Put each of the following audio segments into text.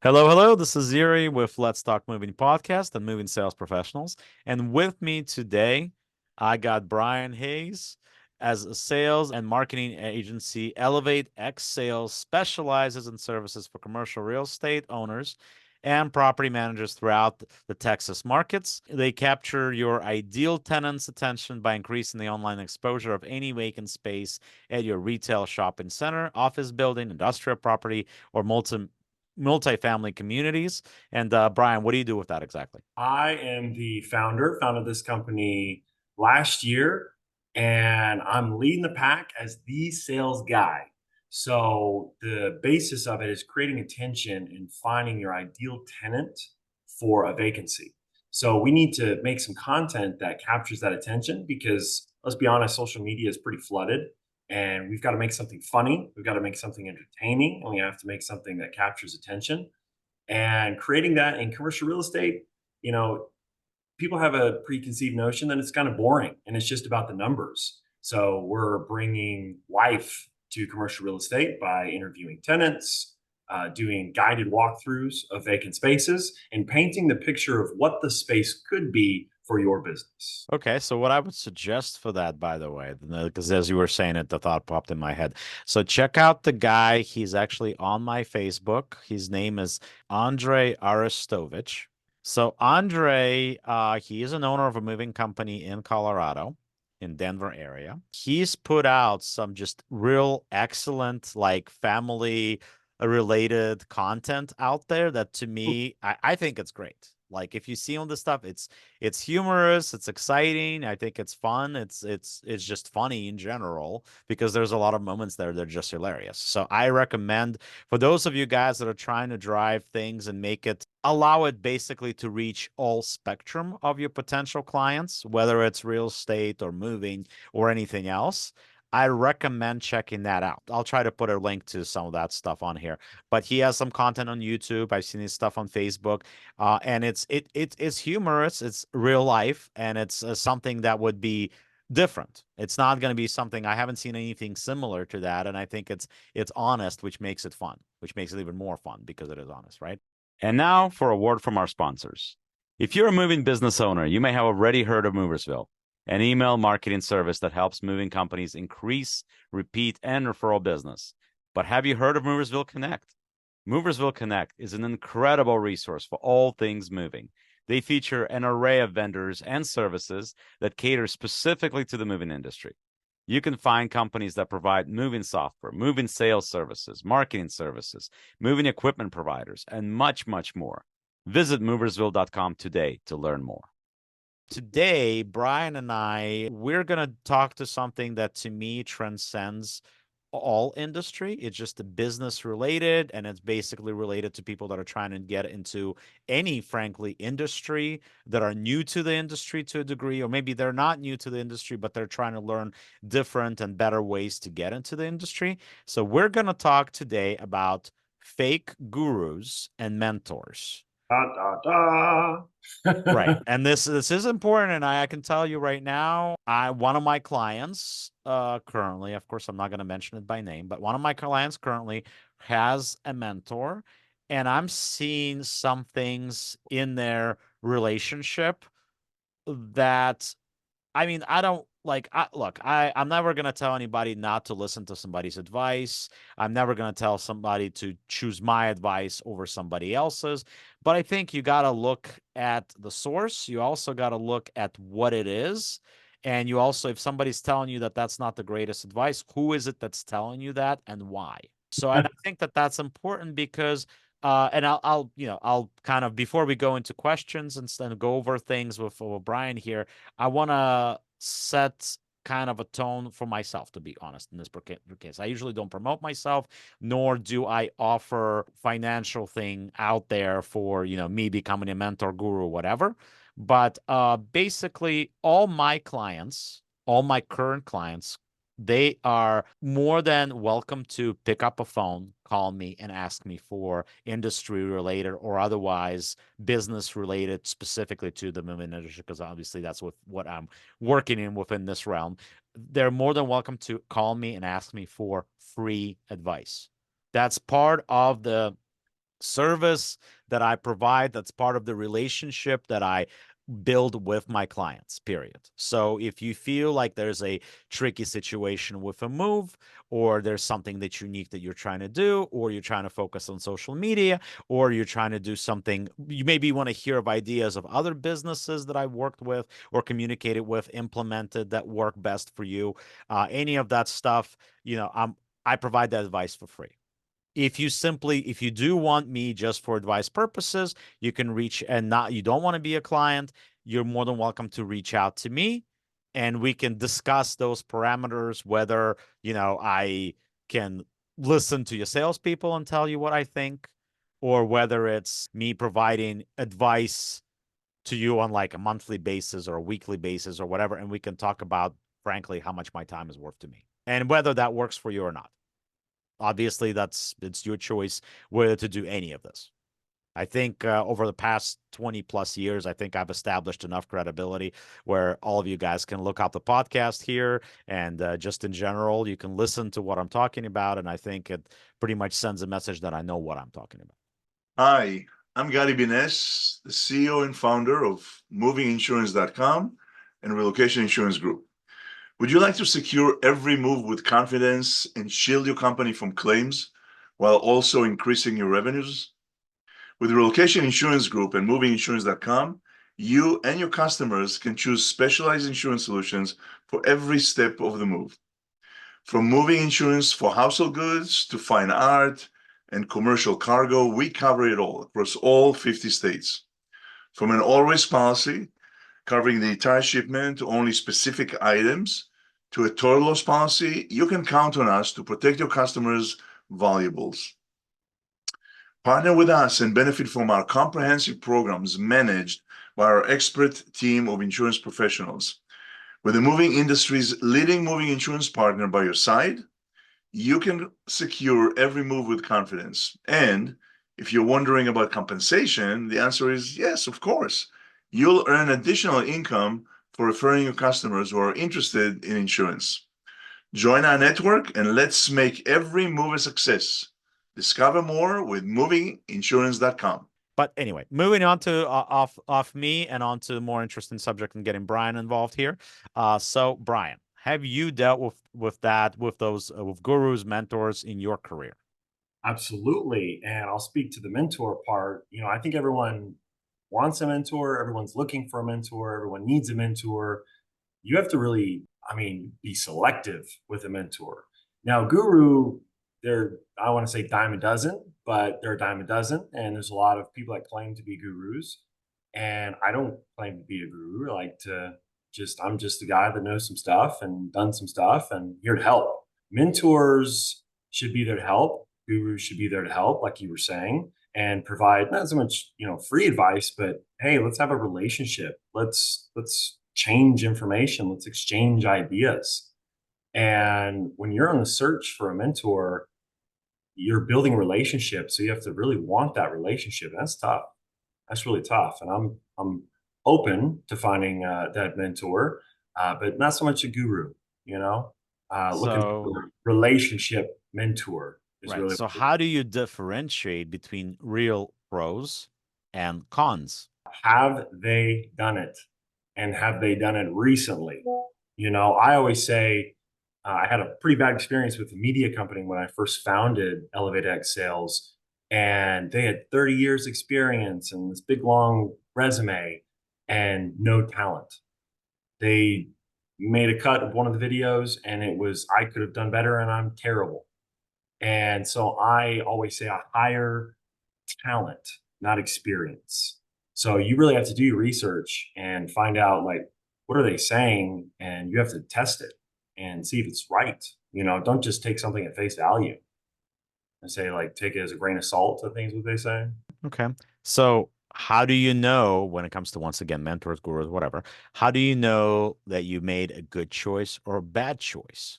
Hello, hello. This is Yuri with Let's Talk Moving Podcast and Moving Sales Professionals. And with me today, I got Bryan Hayes as a sales and marketing agency. ElevateX Sales specializes in services for commercial real estate owners and property managers throughout the Texas markets. They capture your ideal tenant's attention by increasing the online exposure of any vacant space at your retail shopping center, office building, industrial property, or multifamily communities. And Bryan, what do you do with that exactly? I am the founded this company last year, and I'm leading the pack as the sales guy. So the basis of it is creating attention and finding your ideal tenant for a vacancy. So we need to make some content that captures that attention because let's be honest, social media is pretty flooded and we've got to make something funny. We've got to make something entertaining and we have to make something that captures attention. And creating that in commercial real estate, you know, people have a preconceived notion that it's kind of boring and it's just about the numbers. So we're bringing life to commercial real estate by interviewing tenants, doing guided walkthroughs of vacant spaces, and painting the picture of what the space could be for your business. Okay, so what I would suggest for that, by the way, because as you were saying it, the thought popped in my head. So check out the guy. He's actually on my Facebook. His name is Andre Arestovich. So Andre, he is an owner of a moving company in Colorado, in Denver area. He's put out some just real excellent, like family related content out there that to me, I think it's great. Like if you see all this stuff, it's humorous, it's exciting. I think it's fun. It's just funny in general because there's a lot of moments there that are just hilarious. So I recommend for those of you guys that are trying to drive things and make it allow it basically to reach all spectrum of your potential clients, whether it's real estate or moving or anything else. I recommend checking that out. I'll try to put a link to some of that stuff on here. But he has some content on YouTube. I've seen his stuff on Facebook, and it's humorous. It's real life, and it's something that would be different. It's not going to be something I haven't seen anything similar to that, and I think it's honest, which makes it fun, which makes it even more fun because it is honest, right? And now for a word from our sponsors. If you're a moving business owner, you may have already heard of Moversville, an email marketing service that helps moving companies increase, repeat, and referral business. But have you heard of Moversville Connect? Moversville Connect is an incredible resource for all things moving. They feature an array of vendors and services that cater specifically to the moving industry. You can find companies that provide moving software, moving sales services, marketing services, moving equipment providers, and much, much more. Visit moversville.com today to learn more. Today, Bryan and we're going to talk to something that to me transcends all industry. It's just a business related, and it's basically related to people that are trying to get into any, frankly, industry, that are new to the industry to a degree, or maybe they're not new to the industry, but they're trying to learn different and better ways to get into the industry. So we're going to talk today about fake gurus and mentors. Da, da, Right. da. And this is important, and I can tell you right now, one of my clients currently, of course, I'm not going to mention it by name, but one of my clients currently has a mentor, and I'm seeing some things in their relationship that I mean, I don't like look, I'm never gonna tell anybody not to listen to somebody's advice. I'm never gonna tell somebody to choose my advice over somebody else's. But I think you gotta look at the source. You also gotta look at what it is. And you also, if somebody's telling you that that's not the greatest advice, who is it that's telling you that and why? So, and I think that that's important because and I'll kind of before we go into questions and go over things with Bryan here, I want to set kind of a tone for myself, to be honest, in this case. I usually don't promote myself, nor do I offer financial thing out there for, me becoming a mentor guru, whatever. But basically, all my current clients, they are more than welcome to pick up a phone, call me, and ask me for industry related or otherwise business related specifically to the moving industry, because obviously that's what I'm working in within this realm. They're more than welcome to call me and ask me for free advice. That's part of the service that I provide. That's part of the relationship that I build with my clients, period. So if you feel like there's a tricky situation with a move, or there's something that's unique that you're trying to do, or you're trying to focus on social media, or you're trying to do something, you maybe want to hear of ideas of other businesses that I've worked with or communicated with, implemented that work best for you, any of that stuff, I provide that advice for free. If you do want me just for advice purposes, you can reach, and not, you don't want to be a client, you're more than welcome to reach out to me, and we can discuss those parameters, whether, I can listen to your salespeople and tell you what I think, or whether it's me providing advice to you on like a monthly basis or a weekly basis or whatever. And we can talk about, frankly, how much my time is worth to me and whether that works for you or not. Obviously, it's your choice whether to do any of this. I think over the past 20 plus years, I think I've established enough credibility where all of you guys can look up the podcast here, and just in general, you can listen to what I'm talking about. And I think it pretty much sends a message that I know what I'm talking about. Hi, I'm Gary Bines, the CEO and founder of movinginsurance.com and Relocation Insurance Group. Would you like to secure every move with confidence and shield your company from claims while also increasing your revenues? With Relocation Insurance Group and movinginsurance.com, you and your customers can choose specialized insurance solutions for every step of the move. From moving insurance for household goods to fine art and commercial cargo, we cover it all across all 50 states. From an all-risk policy covering the entire shipment to only specific items, to a total loss policy, you can count on us to protect your customers' valuables. Partner with us and benefit from our comprehensive programs managed by our expert team of insurance professionals. With the moving industry's leading moving insurance partner by your side, you can secure every move with confidence. And if you're wondering about compensation, the answer is yes, of course. You'll earn additional income for referring your customers who are interested in insurance. Join our network and let's make every move a success. Discover more with movinginsurance.com. But anyway, moving on to off me and on to a more interesting subject and getting Bryan involved here. So Bryan, have you dealt with those with gurus, mentors in your career? Absolutely. And I'll speak to the mentor part. I think everyone wants a mentor, everyone's looking for a mentor, everyone needs a mentor. You have to really, be selective with a mentor. Now, guru, they're, I want to say dime a dozen, but they're a dime a dozen. And there's a lot of people that claim to be gurus. And I don't claim to be a guru. I like to I'm just a guy that knows some stuff and done some stuff and here to help. Mentors should be there to help. Gurus should be there to help, like you were saying, and provide not so much, free advice, but hey, let's have a relationship. Let's change information. Let's exchange ideas. And when you're on the search for a mentor, you're building a relationship. So you have to really want that relationship. And that's tough. That's really tough. And I'm open to finding that mentor, but not so much a guru, looking So for a relationship mentor is right. really So how do you differentiate between real pros and cons? have they done it and have they done it recently? I always say I had a pretty bad experience with a media company when I first founded ElevateX Sales, and they had 30 years experience and this big long resume and no talent. They made a cut of one of the videos and it was, I could have done better and I'm terrible. And so I always say I hire talent, not experience. So you really have to do your research and find out like, what are they saying? And you have to test it and see if it's right. Don't just take something at face value and say like, take it as a grain of salt, I think is what they say. Okay. So how do you know when it comes to, once again, mentors, gurus, whatever, how do you know that you made a good choice or a bad choice?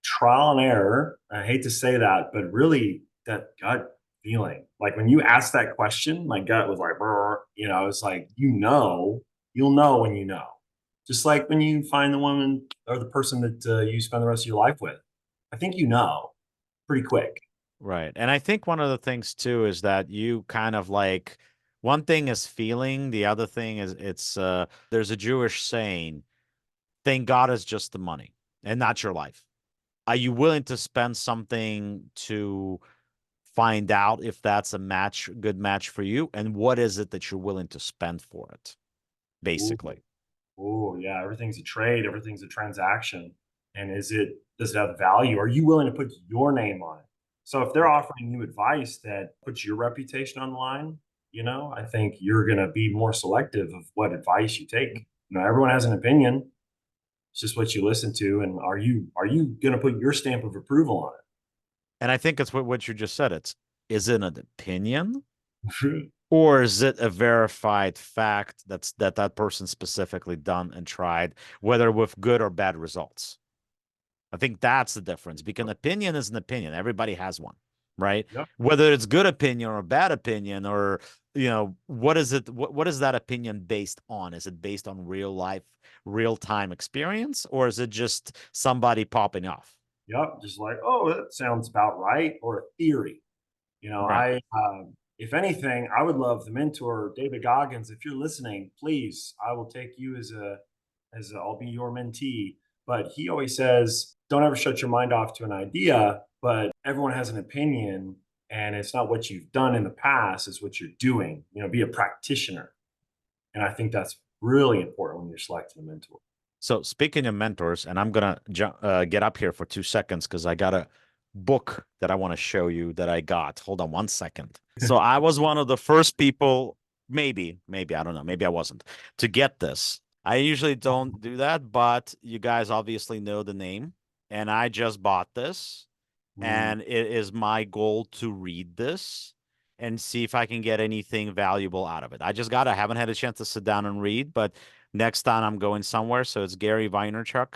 Trial and error. I hate to say that, but really that gut feeling. Like when you asked that question, my gut was like, "Brr," it's like, you'll know when you know. Just like when you find the woman or the person that you spend the rest of your life with. I think pretty quick. Right. And I think one of the things too is that you kind of like one thing is feeling, the other thing is it's there's a Jewish saying, thank God is just the money and not your life. Are you willing to spend something to find out if that's a match, good match for you? And what is it that you're willing to spend for it, Ooh. basically? Oh, yeah, everything's a trade, everything's a transaction. And does it have value? Are you willing to put your name on it? So if they're offering you advice that puts your reputation on the line, I think you're going to be more selective of what advice you take. Everyone has an opinion. It's just what you listen to. And are you going to put your stamp of approval on And I think it's what you just said. Is it an opinion? it? Or is it a verified fact that person specifically done and tried, whether with good or bad results? I think that's the difference because an opinion is an opinion. Everybody has one, right? Yep. Whether it's good opinion or bad opinion, or what is it? What is that opinion based on? Is it based on real life, real time experience, or is it just somebody popping off? Yep. Just like, oh, that sounds about right. Or a theory. Right. If anything, I would love the mentor, David Goggins. If you're listening, please, I will take you I'll be your mentee. But he always says, don't ever shut your mind off to an idea, but everyone has an opinion, and it's not what you've done in the past, it's what you're doing. Be a practitioner. And I think that's really important when you're selecting a mentor. So speaking of mentors, and I'm gonna get up here for 2 seconds because I got a book that I want to show you that I got. Hold on 1 second. So I was one of the first people, maybe I don't know, maybe I wasn't, to get this. I usually don't do that, but you guys obviously know the name, and I just bought this, Mm, and it is my goal to read this and see if I can get anything valuable out of it. I haven't had a chance to sit down and read, but next time I'm going somewhere. So it's Gary Vaynerchuk,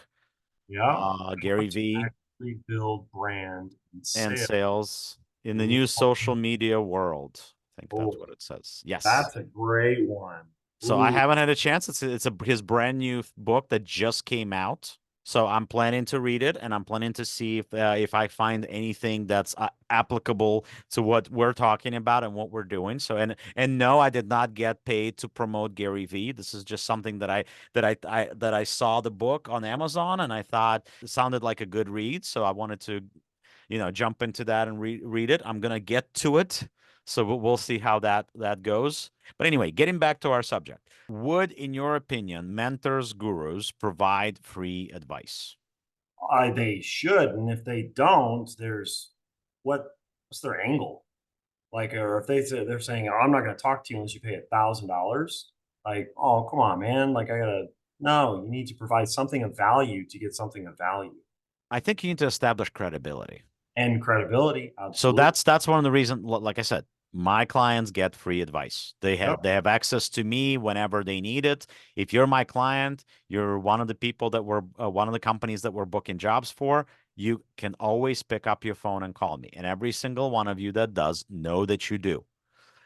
yeah. How Gary to V, actually build brand and and sales sales in the in new social media world. I think that's oh, what it says. Yes. that's a great one. So I Ooh, haven't had a chance. It's his brand new book that just came out. So I'm planning to read it, and I'm planning to see if I find anything that's applicable to what we're talking about and what we're doing. So and no, I did not get paid to promote Gary V. This is just something that I saw the book on Amazon, and I thought it sounded like a good read. So I wanted to jump into that and read it. I'm gonna get to it, so we'll see how that goes. But anyway, getting back to our subject, would, in your opinion, mentors, gurus provide free advice? they should, and if they don't, what's their angle? Like, or if they're saying, "Oh, I'm not going to talk to you unless you pay $1,000." Like, oh, come on, man! Like, I gotta. No, you need to provide something of value to get something of value I think you need to establish credibility. and credibility. So Absolutely. that's one of the reasons. Like I said, my clients get free advice. They Yep. have access to me whenever they need it. If you're my client, you're one of the people that we're one of the companies that we're booking jobs for. You can always pick up your phone and call me, and every single one of you that does know that you do.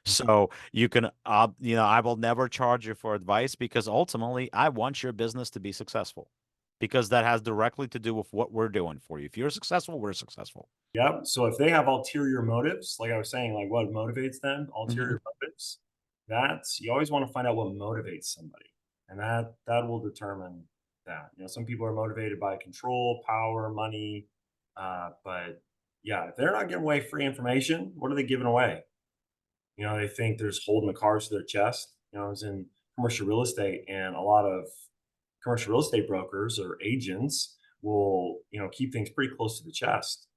So you can, I will never charge you for advice because ultimately I want your business to be successful because that has directly to do with what we're doing for you. If you're successful, we're successful. Yep. So if they have ulterior motives, like I was saying, like what motivates them, Mhm. ulterior motives, that's you always want to find out what motivates somebody. And that will determine that. Some people are motivated by control, power, money. But yeah, if they're not giving away free information, what are they giving away? They think they're just holding the cards to their chest. I was in commercial real estate, and a lot of commercial real estate brokers or agents will, keep things pretty close to the chest,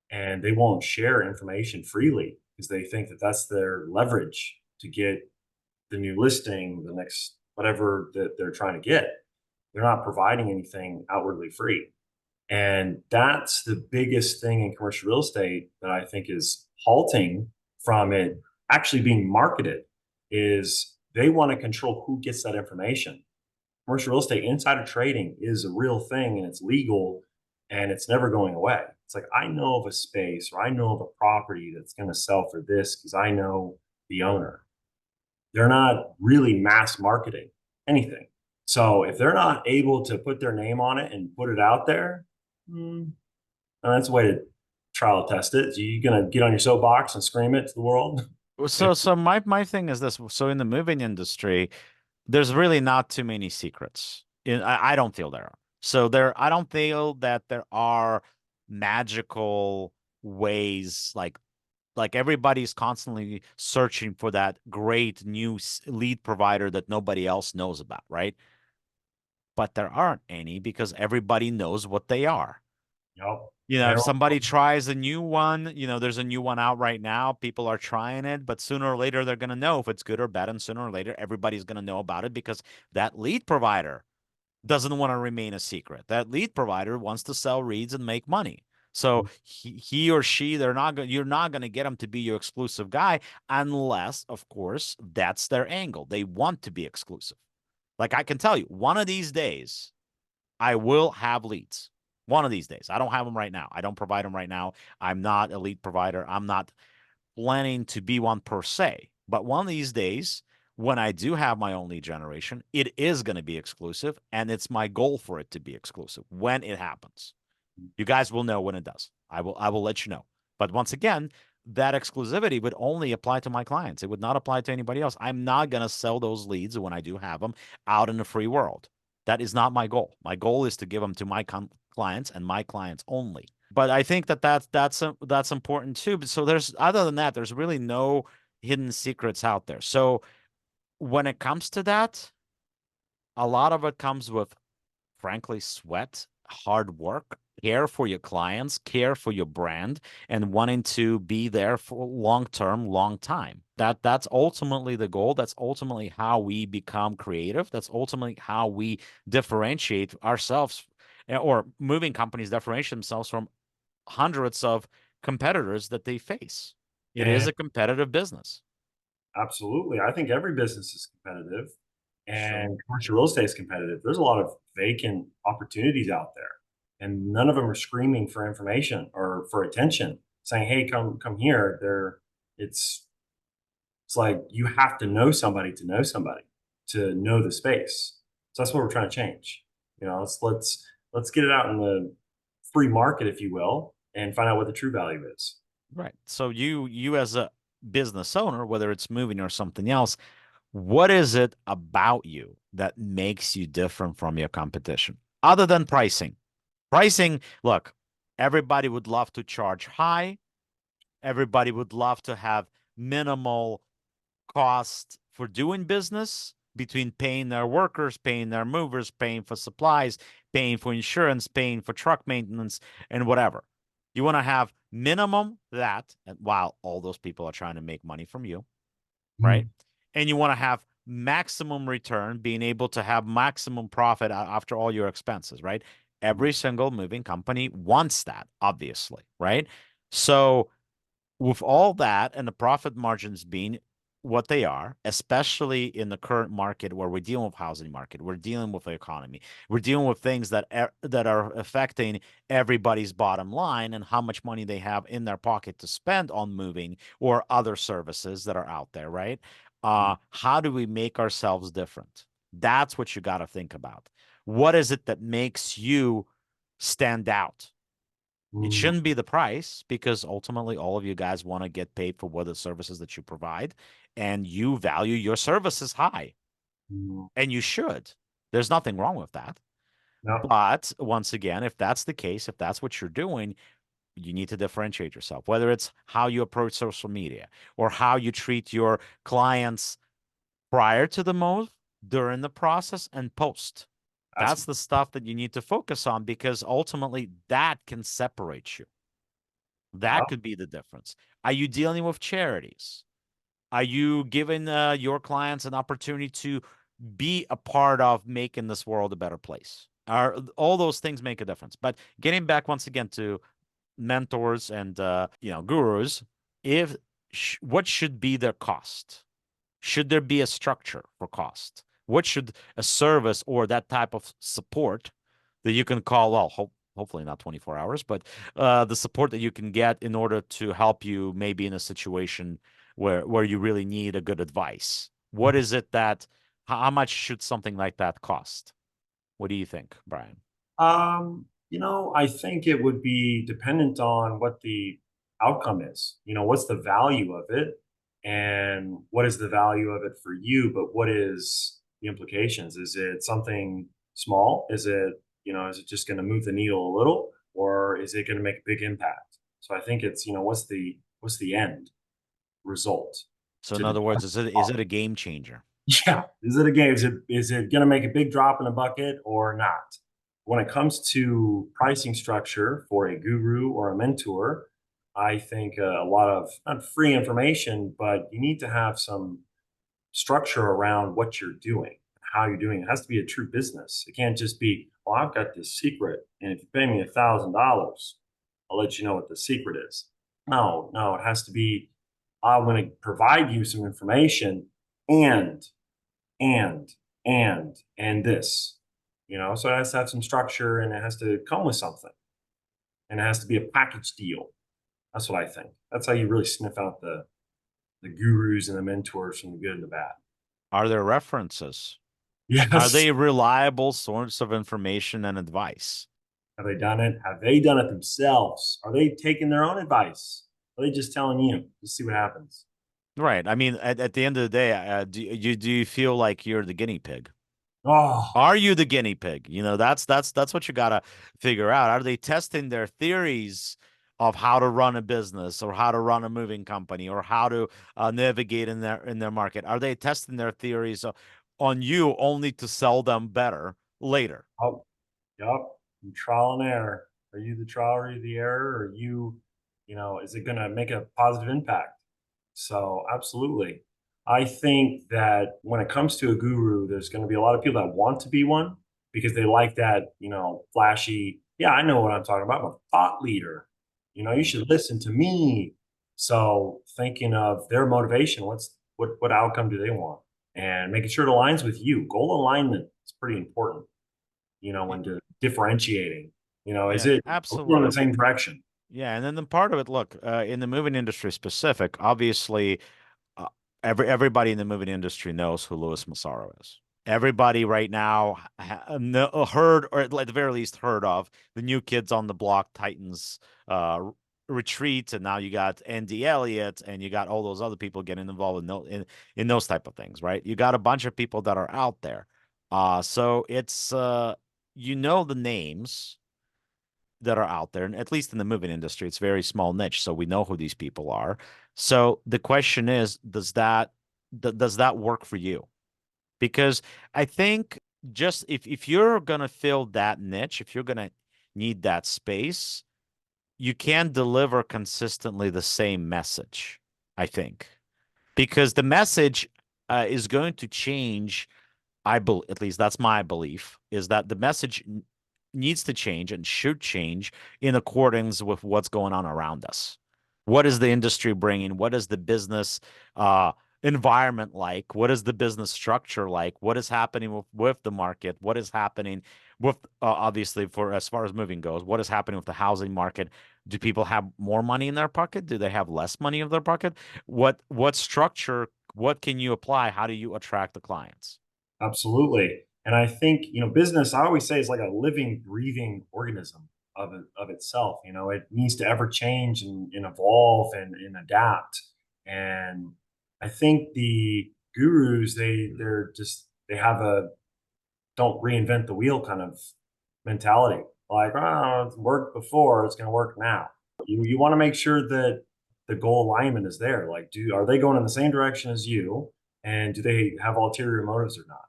and they won't share information freely because they think that that's their leverage to get the new listing, the next whatever that they're trying to get. They're not providing anything outwardly free. And that's the biggest thing in commercial real estate that I think is halting from it actually being marketed is they want to control who gets that information. Commercial real estate insider trading is a real thing and it's legal and it's never going away. It's like I know of a space or I know of a property that's going to sell for this because I know the owner. They're not really mass marketing anything. So if they're not able to put their name on it and put it out there, that's a way to trial test it? Are you gonna get on your soapbox and scream it to the world? So my thing is this. So in the moving industry, there's really not too many secrets. I don't feel there are. I don't feel that there are magical ways like everybody's constantly searching for that great new lead provider that nobody else knows about, right? But there aren't any because everybody knows what they are. Yep. If Everyone- somebody tries a new one, there's a new one out right now. People are trying it, but sooner or later they're going to know if it's good or bad. And sooner or later, everybody's going to know about it because that lead provider doesn't want to remain a secret. That lead provider wants to sell leads and make money. So he or she, you're not going to get them to be your exclusive guy unless, of course, that's their angle. They want to be exclusive. Like I can tell you, one of these days, I will have leads. One of these days. I don't have them right now. I don't provide them right now. I'm not a lead provider. I'm not planning to be one per se. But one of these days, when I do have my own lead generation, it is going to be exclusive. And it's my goal for it to be exclusive when it happens. You guys will know when it does. I will let you know. But once again, that exclusivity would only apply to my clients. It would not apply to anybody else. I'm not going to sell those leads when I do have them out in the free world. That is not my goal. My goal is to give them to my clients and my clients only. But I think that's important too. But so there's other than that, there's really no hidden secrets out there. So when it comes to that, a lot of it comes with frankly sweat, hard work, care for your clients, care for your brand, and wanting to be there for long term, long time. That's ultimately the goal. That's ultimately how we become creative. That's ultimately how we differentiate ourselves, or moving companies differentiate themselves from hundreds of competitors that they face. It is And a competitive business. absolutely. I think every business is competitive Sure. and commercial real estate is competitive. There's a lot of vacant opportunities out there and none of them are screaming for information or for attention, saying, "Hey, come here." It's it's like you have to know somebody to know the space. So that's what we're trying to change. Let's get it out in the free market, if you will, and find out what the true value is. Right. So you as a business owner, whether it's moving or something else, what is it about you that makes you different from your competition other than pricing? Pricing, look, everybody would love to charge high. Everybody would love to have minimal cost for doing business between paying their workers, paying their movers, paying for supplies, paying for insurance, paying for truck maintenance, and whatever. You want to have minimum that, while all those people are trying to make money from you, right? And you want to have maximum return, being able to have maximum profit after all your expenses, right? Every single moving company wants that, obviously, right? So with all that and the profit margins being what they are, especially in the current market where we're dealing with housing market, we're dealing with the economy, we're dealing with things that are affecting everybody's bottom line and how much money they have in their pocket to spend on moving or other services that are out there, right? How do we make ourselves different? That's what you got to think about. What is it that makes you stand out? It Mm, shouldn't be the price because ultimately all of you guys want to get paid for what the services that you provide, and you value your services high, mm, and you should. There's nothing wrong with that. no, But once again, if that's the case, if that's what you're doing, you need to differentiate yourself, whether it's how you approach social media or how you treat your clients prior to the move, during the process, and post. that's That's the stuff that you need to focus on because ultimately that can separate you. yeah, That could be the difference. Are you dealing with charities? Are you giving your clients an opportunity to be a part of making this world a better place? Are all those things make a difference? But getting back once again to mentors and gurus, if what should be their cost? Should there be a structure for cost? What should a service or that type of support that you can call, well, hopefully not 24 hours, but the support that you can get in order to help you maybe in a situation where you really need a good advice? What is it that, how much should something like that cost? What do you think, Bryan? I think it would be dependent on what the outcome is. What's the value of it, and what is the value of it for you, but what is the implications? Is it something small? Is it just going to move the needle a little, or is it going to make a big impact? So I think it's, what's the end result So in to the other words, is it a game changer? yeah. Is it a game? Is it going to make a big drop in a bucket or not? When it comes to pricing structure for a guru or a mentor, I think a lot of not free information, but you need to have some structure around what you're doing, how you're doing it. It has to be a true business. It can't just be, well, I've got this secret, and if you pay me $1,000, I'll let you know what the secret is. No, no, it has to be, I'm going to provide you some information and and and this. So it has to have some structure, and it has to come with something, and it has to be a package deal. That's what I think. That's how you really sniff out the gurus and the mentors from the good and the bad. Are there references? Are Yes. they reliable source of information and advice? Have they done it? Have they done it themselves? Are they taking their own advice? Are they just telling you? Just see what happens. Right. I mean, at the end of the day, do you feel like you're the guinea pig? Oh, Are you the guinea pig? That's what you gotta figure out. Are they testing their theories of how to run a business or how to run a moving company or how to navigate in their market? Are they testing their theories on you only to sell them better later? oh, yup. Trial and error. Are you the trial? Are you the error? Are you, is it going to make a positive impact? So, absolutely. I think that when it comes to a guru, there's going to be a lot of people that want to be one because they like that, flashy, yeah, I know what I'm talking about. I'm a thought leader. You Mhm. should listen to me. So, thinking of their motivation, what outcome do they want? And making sure it aligns with you. Goal alignment is pretty important, Y- when differentiating. Is Yeah, it are we going in the absolutely. same direction? Yeah, and then the part of it, look, in the moving industry specific, obviously, uh, everybody in the moving industry knows who Louis Massaro is. Everybody right now heard, or at the very least heard of the New Kids on the Block Titans retreat, and now you got Andy Elliott, and you got all those other people getting involved in those type of things, right? You got a bunch of people that are out there, so it's the names that are out there, and at least in the moving industry, it's very small niche, so we know who these people are. So the question is, does that work for you? Because I think just if you're gonna fill that niche, if you're gonna need that space, you can deliver consistently the same message, I think, because the message is going to change. At least that's my belief, is that the message needs to change and should change in accordance with what's going on around us. What is the industry bringing? What is the business uh, environment like? What is the business structure like? What is happening with the market? What is happening with, obviously, for as far as moving goes, what is happening with the housing market? Do people have more money in their pocket? Do they have less money in their pocket? What structure? What can you apply? How do you attract the clients? Absolutely. And I think, business, I always say, is like a living, breathing organism of itself. It needs to ever change and evolve and adapt. And I think the gurus, they have a don't reinvent the wheel kind of mentality. Like, oh, it's worked before, it's going to work now. You want to make sure that the goal alignment is there. Like, are they going in the same direction as you, and do they have ulterior motives or not?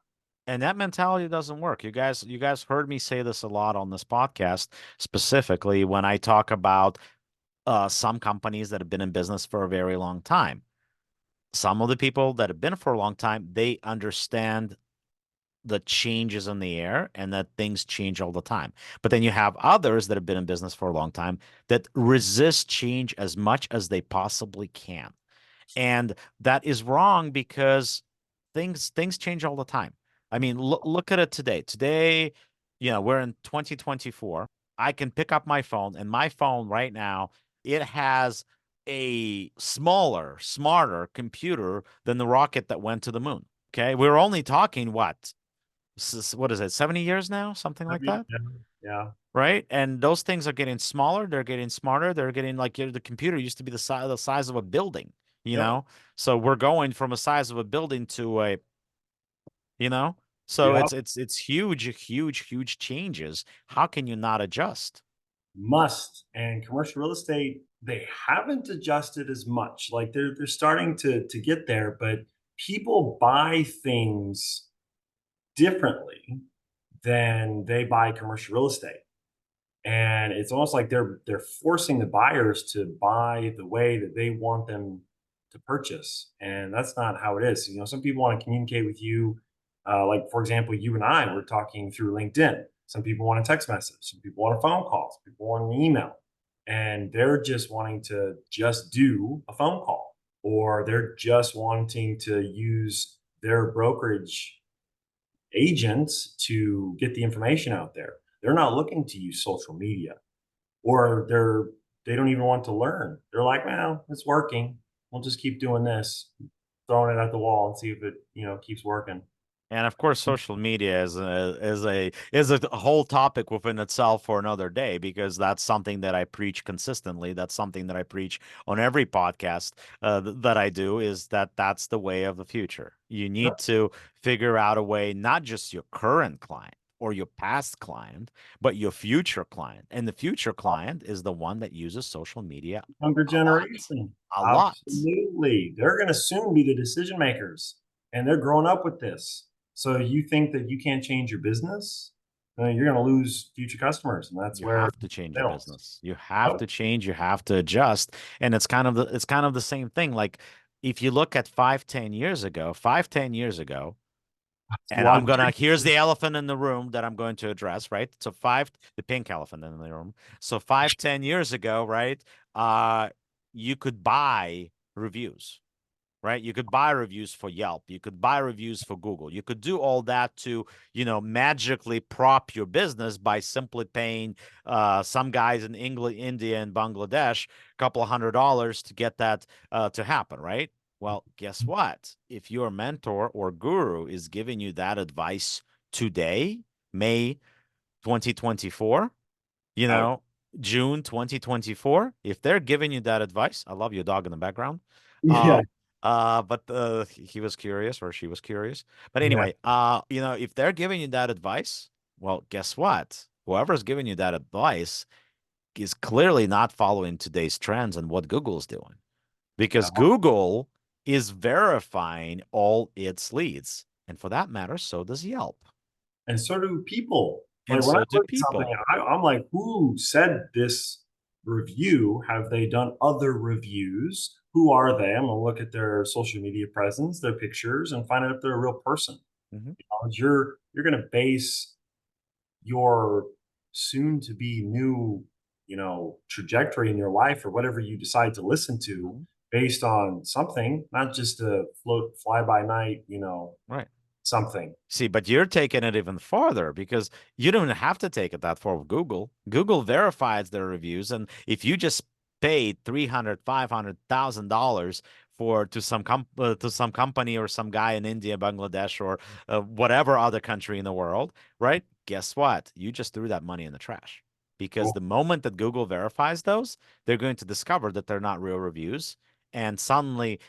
And that mentality doesn't work. You guys heard me say this a lot on this podcast, specifically when I talk about some companies that have been in business for a very long time. Some of the people that have been for a long time, they understand the changes in the air and that things change all the time. But then you have others that have been in business for a long time that resist change as much as they possibly can. And that is wrong because things change all the time. I mean, look at it today. Today, we're in 2024. I can pick up my phone, and my phone right now, it has a smaller, smarter computer than the rocket that went to the moon. Okay, we're only talking what is it, 70 years now, something I like mean, that? yeah, Yeah. right? And those things are getting smaller. They're getting smarter. They're getting like the computer used to be the size of a building, you Yep. know? So we're going from a size of a building to a, you know? So Yep. it's huge changes. How can you not adjust? Must. And commercial real estate, they haven't adjusted as much. Like they're starting to get there, but people buy things differently than they buy commercial real estate. And it's almost like they're forcing the buyers to buy the way that they want them to purchase, and that's not how it is. Some people want to communicate with you, like for example, you and I were talking through LinkedIn. Some people want a text message, some people want a phone call, some people want an email, and they're just wanting to just do a phone call, or they're just wanting to use their brokerage agents to get the information out there. They're not looking to use social media, or they don't even want to learn. They're like, well, it's working. We'll just keep doing this, throwing it at the wall and see if it, keeps working. And of course, social media is a whole topic within itself for another day, because that's something that I preach consistently. That's something that I preach on every podcast that I do, is that's the way of the future. You need to figure out a way, not just your current client or your past client, but your future client. And the future client is the one that uses social media Younger a lot, generation. a lot. Absolutely. They're going to soon be the decision makers, and they're growing up with this. So you think that you can't change your business? You're going to lose future customers, and that's You where have to change your sales. business. You have Yep. to change, you have to adjust. And it's kind of the same thing. Like if you look at 5, 10 years ago, 5, 10 years ago, A and lot of here's the elephant in the room that I'm going to address, right? So the pink elephant in the room. So 5, 10 years ago, right? Uh, you could buy reviews, right? You could buy reviews for Yelp. You could buy reviews for Google. You could do all that to, magically prop your business by simply paying some guys in England, India, and Bangladesh a couple of $100 to get that to happen, right? Well, guess what? If your mentor or guru is giving you that advice today, May 2024, you uh, know, June 2024, if they're giving you that advice, I love your dog in the background. yeah, Um, but he was curious, or she was curious. But yeah. anyway, if they're giving you that advice, well, guess what? Whoever's giving you that advice is clearly not following today's trends and what Google's doing, because Google is verifying all its leads. And for that matter, so does Yelp. And so do people. And Like when I so do look at something, people. I'm like, who said this review? Have they done other reviews? Who are they? I'm gonna look at their social media presence, their pictures, and find out if they're a real person. Mhm. You're gonna base your soon to be new, trajectory in your life, or whatever you decide to listen to, Mhm. based on something, not just a fly by night, Right. something. See, but you're taking it even farther, because you don't have to take it that far with Google. Google verifies their reviews, and if you just paid 300, $500,000 for to some company or some guy in India, Bangladesh, or whatever other country in the world, right? Guess what? You just threw that money in the trash, because Cool. the moment that Google verifies those, they're going to discover that they're not real reviews, and suddenly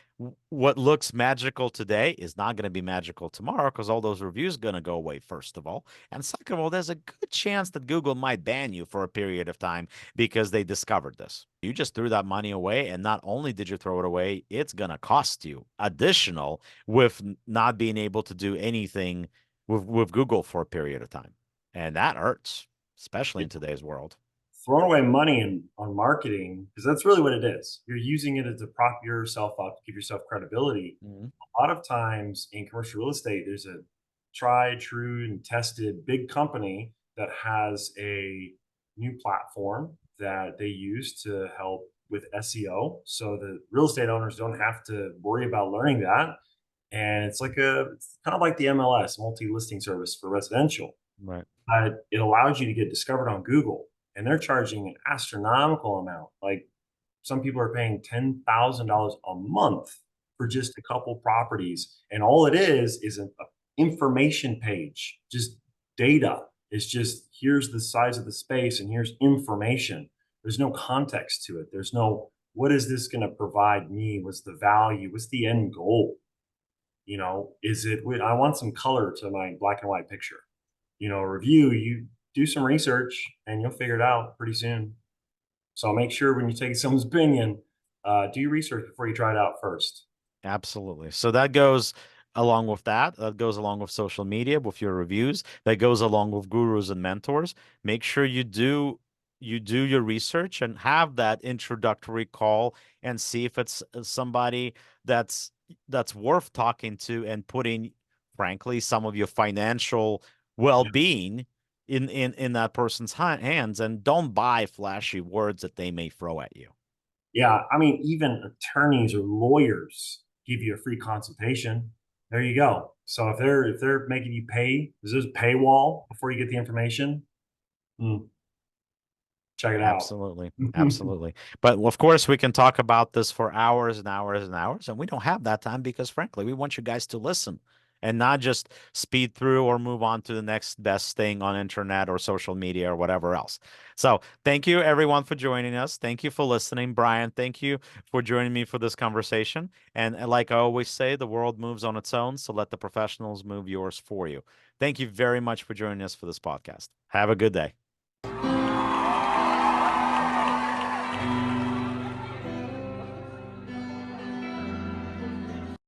what looks magical today is not going to be magical tomorrow, because all those reviews are going to go away, first of all. And second of all, there's a good chance that Google might ban you for a period of time because they discovered this. You just threw that money away, and not only did you throw it away, it's going to cost you additional with not being able to do anything with Google for a period of time. And that hurts, especially in today's world. Throwing away money on marketing, because that's really what it is. You're using it to prop yourself up, to give yourself credibility. Mhm. A lot of times in commercial real estate, there's a tried, true, and tested big company that has a new platform that they use to help with SEO. So the real estate owners don't have to worry about learning that. And it's kind of like the MLS, multi-listing service for residential, Right. but it allows you to get discovered on Google, and they're charging an astronomical amount. Like some people are paying $10,000 a month for just a couple properties, and all it is an information page, just data. It's just, here's the size of the space and here's information. There's no context to it. There's no, what is this going to provide me? What's the value? What's the end goal? You know, is it, I want some color to my black and white picture. You know, review, you do some research and you'll figure it out pretty soon. So make sure when you take someone's opinion, do your research before you try it out first. Absolutely. So that goes along with that. That goes along with social media, with your reviews. That goes along with gurus and mentors. Make sure you do your research and have that introductory call and see if it's somebody that's that's worth talking to and putting, frankly, some of your financial Yeah. well-being in that person's hands, and don't buy flashy words that they may throw at you. Yeah. I mean, even attorneys or lawyers give you a free consultation. There you go. So if they're making you pay, is this paywall before you get the information? Hmm, check it out. Absolutely. Absolutely. But of course, we can talk about this for hours and hours and hours, and we don't have that time because, frankly, we want you guys to listen and not just speed through or move on to the next best thing on internet or social media or whatever else. So, thank you everyone for joining us. Thank you for listening. Bryan, thank you for joining me for this conversation. And like I always say, the world moves on its own, so let the professionals move yours for you. Thank you very much for joining us for this podcast. Have a good day.